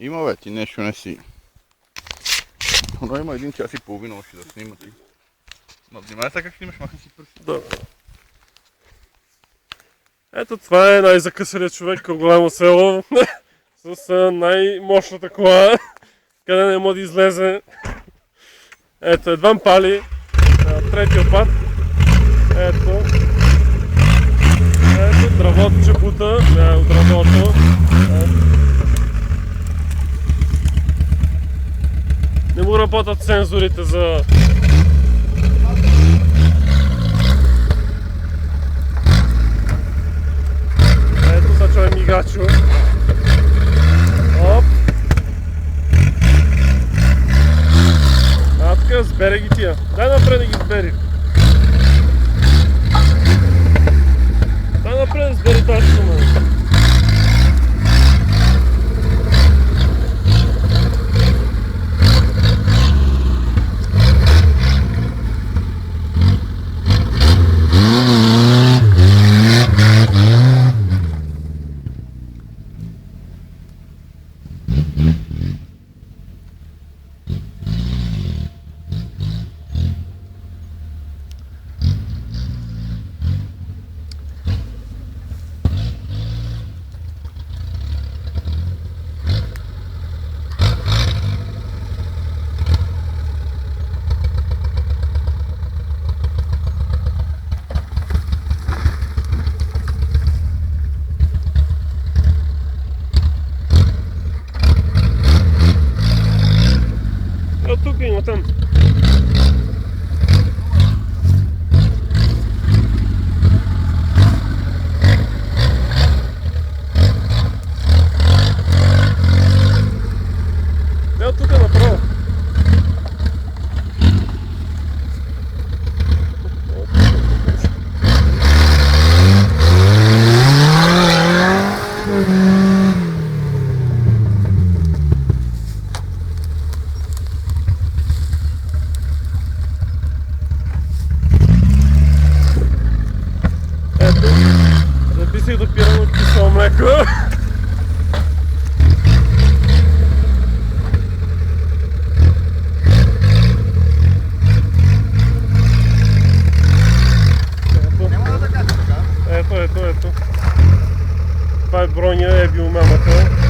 Има бе, ти нещо не си. Но има 1 час и половина още да снимате. Ма внимай сега как снимаш, махни си пръсти. Да. Ето това е най-закъсалият човек към голямо село с най-мощната кола, къде не може да излезе. Ето, едвам пали третия път. Ето, дървото чепута, от дървото. Не му работят сензорите за... Ето са чуе мигачо. Оп! Така, сбере ги тия. Дай напред да ги сбери. Дай напред да сбери тази сума. Тук има там. Ето тук направо. Ето, записах до пирано кисело млеко. Ето. Това е броня, е бил мамата.